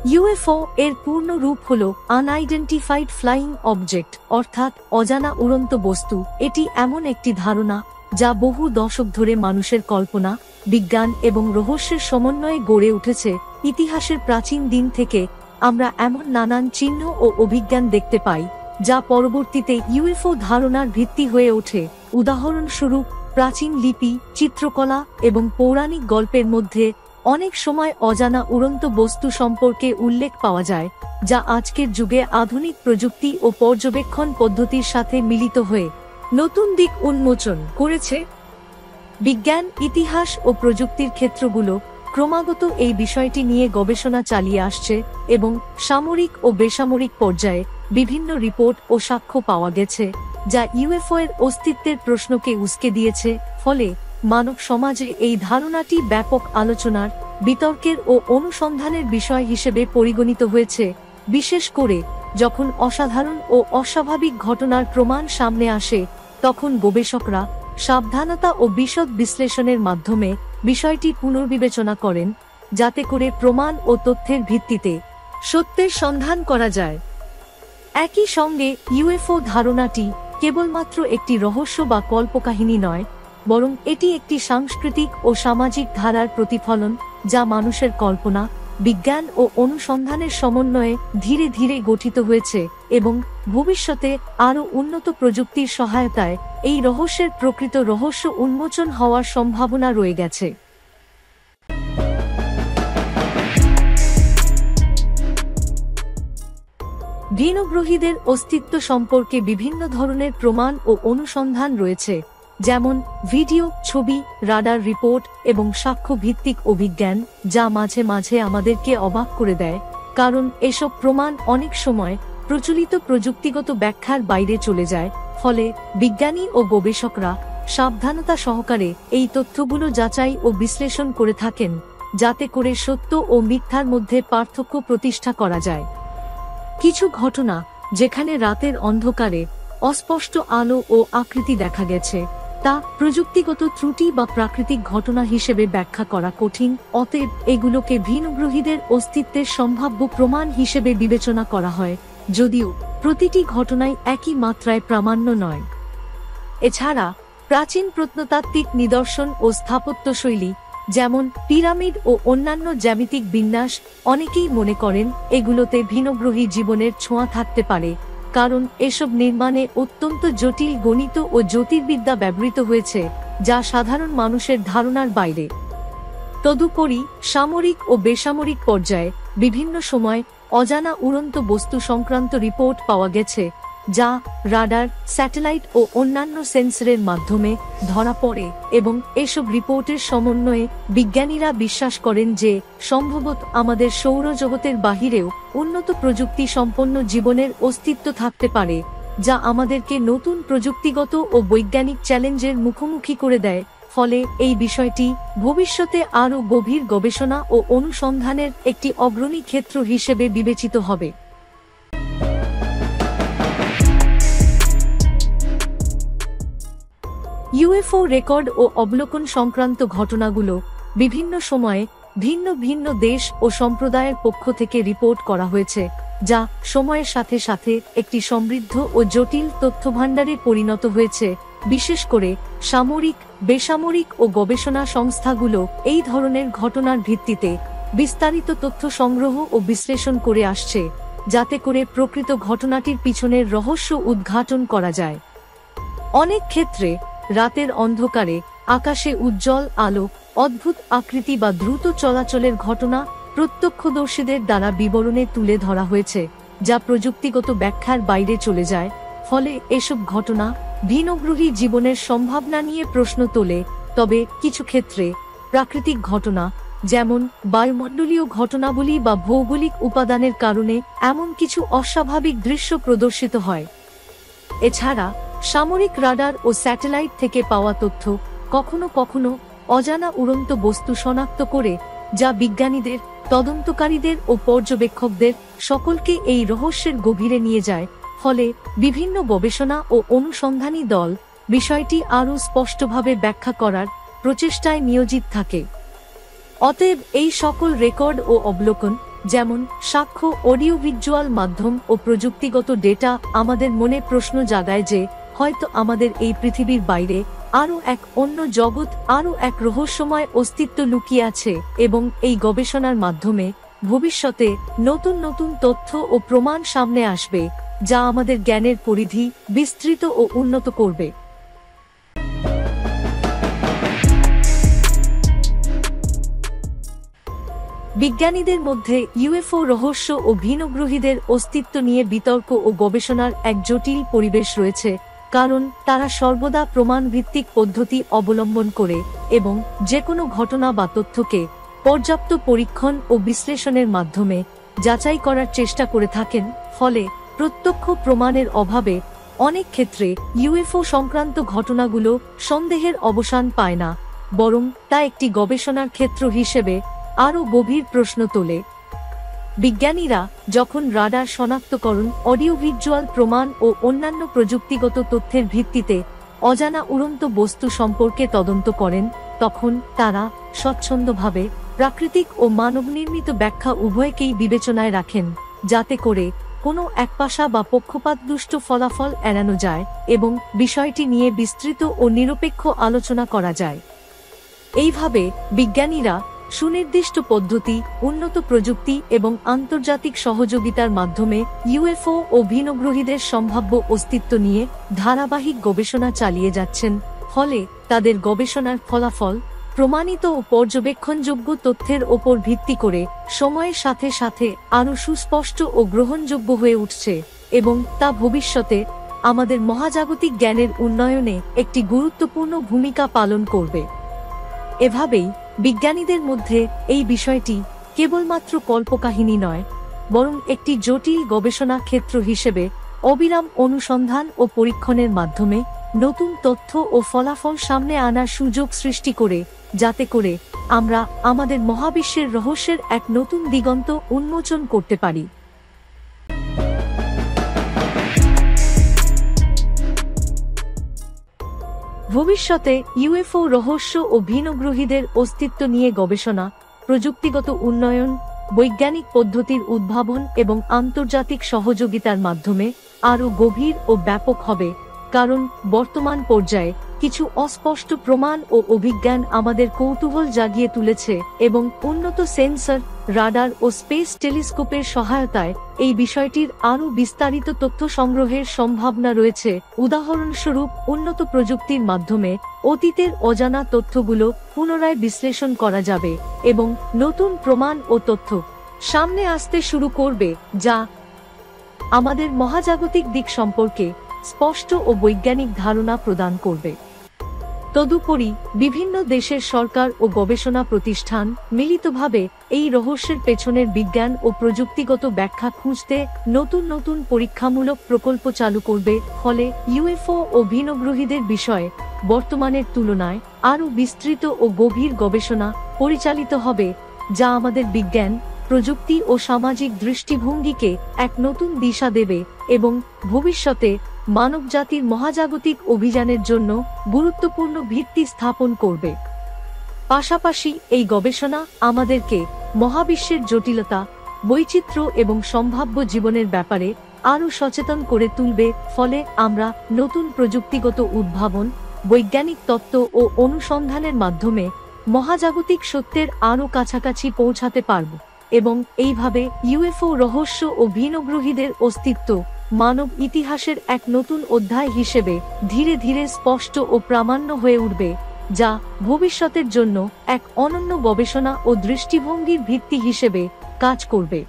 UFO এর পূর্ণ রূপ হল আনআইডেন্টিফাইড ফ্লাইং অবজেক্ট, অর্থাৎ অজানা উড়ন্ত বস্তু। এটি এমন একটি ধারণা যা বহু দশক ধরে মানুষের কল্পনা, বিজ্ঞান এবং রহস্যের সমন্বয়ে গড়ে উঠেছে। ইতিহাসের প্রাচীন দিন থেকে আমরা এমন নানান চিহ্ন ও অভিজ্ঞান দেখতে পাই যা পরবর্তীতে ইউএফও ধারণার ভিত্তি হয়ে ওঠে। উদাহরণস্বরূপ, প্রাচীন লিপি, চিত্রকলা এবং পৌরাণিক গল্পের মধ্যে অনেক সময় অজানা উড়ন্ত বস্তু সম্পর্কে উল্লেখ পাওয়া যায়, যা আজকের যুগে আধুনিক প্রযুক্তি ও পর্যবেক্ষণ পদ্ধতির সাথে মিলিত হয়ে নতুন দিক উন্মোচন করেছে। বিজ্ঞান, ইতিহাস ও প্রযুক্তির ক্ষেত্রগুলো ক্রমাগত এই বিষয়টি নিয়ে গবেষণা চালিয়ে আসছে এবং সামরিক ও বেসামরিক পর্যায়ে বিভিন্ন রিপোর্ট ও সাক্ষ্য পাওয়া গেছে যা ইউএফও এর অস্তিত্বের প্রশ্নকে উস্কে দিয়েছে। ফলে মানব সমাজে এই ধারণাটি ব্যাপক আলোচনার, বিতর্কের ও অনুসন্ধানের বিষয় হিসেবে পরিগণিত হয়েছে, বিশেষ করে যখন অসাধারণ ও অস্বাভাবিক ঘটনার প্রমাণ সামনে আসে। তখন গবেষকরা সাবধানতা ও বিশদ বিশ্লেষণের মাধ্যমে বিষয়টি পুনর্বিবেচনা করেন, যাতে করে প্রমাণ ও তথ্যের ভিত্তিতে সত্যের সন্ধান করা যায়। একই সঙ্গে ইউএফও ধারণাটি কেবলমাত্র একটি রহস্য বা কল্পকাহিনী নয়, বরং এটি একটি সাংস্কৃতিক ও সামাজিক ধারার প্রতিফলন যা মানুষের কল্পনা, বিজ্ঞান ও অনুসন্ধানের সমন্বয়ে ধীরে ধীরে গঠিত হয়েছে এবং ভবিষ্যতে আরও উন্নত প্রযুক্তির সহায়তায় এই রহস্যের প্রকৃত রহস্য উন্মোচন হওয়ার সম্ভাবনা রয়ে গেছে। ভিনগ্রহীদের অস্তিত্ব সম্পর্কে বিভিন্ন ধরনের প্রমাণ ও অনুসন্ধান রয়েছে, যেমন ভিডিও, ছবি, রাডার রিপোর্ট এবং সাক্ষ্য ভিত্তিক অভিজ্ঞান, যা মাঝে মাঝে আমাদেরকে অবাক করে দেয়, কারণ এসব প্রমাণ অনেক সময় প্রচলিত প্রযুক্তিগত ব্যাখ্যার বাইরে চলে যায়। ফলে বিজ্ঞানী ও গবেষকরা সাবধানতা সহকারে এই তথ্যগুলো যাচাই ও বিশ্লেষণ করে থাকেন, যাতে করে সত্য ও মিথ্যার মধ্যে পার্থক্য প্রতিষ্ঠা করা যায়। কিছু ঘটনা যেখানে রাতের অন্ধকারে অস্পষ্ট আলো ও আকৃতি দেখা গেছে, তা প্রযুক্তিগত ত্রুটি বা প্রাকৃতিক ঘটনা হিসেবে ব্যাখ্যা করা কঠিন। অতএব এগুলোকে ভিনগ্রহীদের অস্তিত্বের সম্ভাব্য প্রমাণ হিসেবে বিবেচনা করা হয়, যদিও প্রতিটি ঘটনাই একই মাত্রায় প্রামাণ্য নয়। এছাড়া প্রাচীন প্রত্নতাত্ত্বিক নিদর্শন ও স্থাপত্যশৈলী, যেমন পিরামিড ও অন্যান্য জ্যামিতিক বিন্যাস, অনেকেই মনে করেন এগুলোতে ভিনগ্রহী জীবনের ছোঁয়া থাকতে পারে, কারণ এসব নির্মাণে অত্যন্ত জটিল গণিত ও জ্যোতির্বিদ্যা ব্যবহৃত হয়েছে, যা সাধারণ মানুষের ধারণার বাইরে। তদুপরি সামরিক ও বেসামরিক পর্যায়ে বিভিন্ন সময় অজানা উড়ন্ত বস্তু সংক্রান্ত রিপোর্ট পাওয়া গেছে, যা রাডার, স্যাটেলাইট ও অন্যান্য সেন্সরের মাধ্যমে ধরা পড়ে এবং এসব রিপোর্টের সমন্বয়ে বিজ্ঞানীরা বিশ্বাস করেন যে সম্ভবত আমাদের সৌরজগতের বাহিরেও উন্নত প্রযুক্তি সম্পন্ন জীবনের অস্তিত্ব থাকতে পারে, যা আমাদেরকে নতুন প্রযুক্তিগত ও বৈজ্ঞানিক চ্যালেঞ্জের মুখোমুখি করে দেয়। ফলে এই বিষয়টি ভবিষ্যতে আরও গভীর গবেষণা ও অনুসন্ধানের একটি অগ্রণী ক্ষেত্র হিসেবে বিবেচিত হবে। ইউএফও রেকর্ড ও অবলোকন সংক্রান্ত ঘটনাগুলো বিভিন্ন সময়ে ভিন্ন ভিন্ন দেশ ও সম্প্রদায়ের পক্ষ থেকে রিপোর্ট করা হয়েছে, যা সময়ের সাথে সাথে একটি সমৃদ্ধ ও জটিল তথ্যভাণ্ডারে পরিণত হয়েছে। বিশেষ করে সামরিক, বেসামরিক ও গবেষণা সংস্থাগুলো এই ধরনের ঘটনার ভিত্তিতে বিস্তারিত তথ্য সংগ্রহ ও বিশ্লেষণ করে আসছে, যাতে করে প্রকৃত ঘটনাটির পিছনের রহস্য উদ্ঘাটন করা যায়। অনেক ক্ষেত্রে রাতের অন্ধকারে আকাশে উজ্জ্বল আলো, অদ্ভুত আকৃতি বা দ্রুত চলাচলের ঘটনা প্রত্যক্ষদর্শীদের দ্বারা বিবরণে তুলে ধরা হয়েছে, যা প্রযুক্তিগত ব্যাখ্যার বাইরে চলে যায়। ফলে এসব ঘটনা ভিনগ্রহী জীবনের সম্ভাবনা নিয়ে প্রশ্ন তোলে। তবে কিছু ক্ষেত্রে প্রাকৃতিক ঘটনা, যেমন বায়ুমণ্ডলীয় ঘটনাবলী বা ভৌগোলিক উপাদানের কারণে এমন কিছু অস্বাভাবিক দৃশ্য প্রদর্শিত হয়। এছাড়া সামরিক রাডার ও স্যাটেলাইট থেকে পাওয়া তথ্য কখনো কখনো অজানা উড়ন্ত বস্তু শনাক্ত করে, যা বিজ্ঞানীদের, তদন্তকারীদের ও পর্যবেক্ষকদের সকলকে এই রহস্যের গভীরে নিয়ে যায়। ফলে বিভিন্ন গবেষণা ও অনুসন্ধানী দল বিষয়টি আরও স্পষ্টভাবে ব্যাখ্যা করার প্রচেষ্টায় নিয়োজিত থাকে। অতএব এই সকল রেকর্ড ও অবলোকন যেমন সাক্ষ্য, অডিও ভিজুয়াল মাধ্যম ও প্রযুক্তিগত ডেটা আমাদের মনে প্রশ্ন জাগায় যে হয়তো আমাদের এই পৃথিবীর বাইরে আরও এক অন্য জগৎ, আরও এক রহস্যময় অস্তিত্ব লুকিয়ে আছে, এবং এই গবেষণার মাধ্যমে ভবিষ্যতে নতুন নতুন তথ্য ও প্রমাণ সামনে আসবে যা আমাদের জ্ঞানের পরিধি বিস্তৃত ও উন্নত করবে। বিজ্ঞানীদের মধ্যে ইউএফও রহস্য ও ভিনগ্রহীদের অস্তিত্ব নিয়ে বিতর্ক ও গবেষণার এক জটিল পরিবেশ রয়েছে, কারণ তারা সর্বদা প্রমাণভিত্তিক পদ্ধতি অবলম্বন করে এবং যেকোনো ঘটনা বা তথ্যকে পর্যাপ্ত পরীক্ষণ ও বিশ্লেষণের মাধ্যমে যাচাই করার চেষ্টা করে থাকেন। ফলে প্রত্যক্ষ প্রমাণের অভাবে অনেক ক্ষেত্রে ইউএফও সংক্রান্ত ঘটনাগুলো সন্দেহের অবসান পায় না, বরং তা একটি গবেষণার ক্ষেত্র হিসেবে আরও গভীর প্রশ্ন তোলে। বিজ্ঞানীরা যখন রাডার শনাক্তকরণ, অডিও ভিজুয়াল প্রমাণ ও অন্যান্য প্রযুক্তিগত তথ্যের ভিত্তিতে অজানা উড়ন্ত বস্তু সম্পর্কে তদন্ত করেন, তখন তারা স্বচ্ছন্দভাবে প্রাকৃতিক ও মানবনির্মিত ব্যাখ্যা উভয়কেই বিবেচনায় রাখেন, যাতে করে কোনো একপাশা বা পক্ষপাতদুষ্ট ফলাফল এড়ানো যায় এবং বিষয়টি নিয়ে বিস্তৃত ও নিরপেক্ষ আলোচনা করা যায়। এইভাবে বিজ্ঞানীরা সুনির্দিষ্ট পদ্ধতি, উন্নত প্রযুক্তি এবং আন্তর্জাতিক সহযোগিতার মাধ্যমে ইউএফও ও ভিনগ্রহীদের সম্ভাব্য অস্তিত্ব নিয়ে ধারাবাহিক গবেষণা চালিয়ে যাচ্ছেন। ফলে তাদের গবেষণার ফলাফল প্রমাণিত ও পর্যবেক্ষণযোগ্য তথ্যের ওপর ভিত্তি করে সময়ের সাথে সাথে আরও সুস্পষ্ট ও গ্রহণযোগ্য হয়ে উঠছে, এবং তা ভবিষ্যতে আমাদের মহাজাগতিক জ্ঞানের উন্নয়নে একটি গুরুত্বপূর্ণ ভূমিকা পালন করবে। এভাবেই বিজ্ঞানীদের মধ্যে এই বিষয়টি কেবলমাত্র কল্পকাহিনী নয়, বরং একটি জটিল গবেষণা ক্ষেত্র হিসেবে অবিরাম অনুসন্ধান ও পরীক্ষণের মাধ্যমে নতুন তথ্য ও ফলাফল সামনে আনার সুযোগ সৃষ্টি করে, যাতে করে আমরা আমাদের মহাবিশ্বের রহস্যের এক নতুন দিগন্ত উন্মোচন করতে পারি। ভবিষ্যতে ইউএফও রহস্য ও ভিনগ্রহীদের অস্তিত্ব নিয়ে গবেষণা, প্রযুক্তিগত উন্নয়ন, বৈজ্ঞানিক পদ্ধতির উদ্ভাবন এবং আন্তর্জাতিক সহযোগিতার মাধ্যমে আরও গভীর ও ব্যাপক হবে, কারণ বর্তমান পর্যায়ে কিছু অস্পষ্ট প্রমাণ ও অভিজ্ঞান আমাদের কৌতূহল জাগিয়ে তুলেছে, এবং উন্নত সেন্সর, রাডার ও স্পেস টেলিস্কোপের সহায়তায় এই বিষয়টির আরও বিস্তারিত তথ্য সংগ্রহের সম্ভাবনা রয়েছে। উদাহরণস্বরূপ, উন্নত প্রযুক্তির মাধ্যমে অতীতের অজানা তথ্যগুলো পুনরায় বিশ্লেষণ করা যাবে এবং নতুন প্রমাণ ও তথ্য সামনে আসতে শুরু করবে, যা আমাদের মহাজাগতিক দিক সম্পর্কে স্পষ্ট ও বৈজ্ঞানিক ধারণা প্রদান করবে। তদুপরি বিভিন্ন দেশের সরকার ও গবেষণা প্রতিষ্ঠান মিলিতভাবে এই রহস্যের পেছনের বিজ্ঞান ও প্রযুক্তিগত ব্যাখ্যা খুঁজতে নতুন নতুন পরীক্ষামূলক প্রকল্প চালু করবে। ফলে ইউএফও ও ভিনগ্রহীদের বিষয়ে বর্তমানের তুলনায় আরও বিস্তৃত ও গভীর গবেষণা পরিচালিত হবে, যা আমাদের বিজ্ঞান, প্রযুক্তি ও সামাজিক দৃষ্টিভঙ্গিকে এক নতুন দিশা দেবে এবং ভবিষ্যতে মানবজাতির মহাজাগতিক অভিযানের জন্য গুরুত্বপূর্ণ ভিত্তি স্থাপন করবে। পাশাপাশি এই গবেষণা আমাদেরকে মহাবিশ্বের জটিলতা, বৈচিত্র্য এবং সম্ভাব্য জীবনের ব্যাপারে আরও সচেতন করে তুলবে। ফলে আমরা নতুন প্রযুক্তিগত উদ্ভাবন, বৈজ্ঞানিক তত্ত্ব ও অনুসন্ধানের মাধ্যমে মহাজাগতিক সত্যের আরও কাছাকাছি পৌঁছাতে পারব, এবং এইভাবে ইউএফও রহস্য ও ভিনগ্রহীদের অস্তিত্ব মানব ইতিহাসের এক নতুন অধ্যায় হিসেবে ধীরে ধীরে স্পষ্ট ও প্রামাণ্য হয়ে উঠবে, যা ভবিষ্যতের জন্য এক অনন্য গবেষণা ও দৃষ্টিভঙ্গির ভিত্তি হিসেবে কাজ করবে।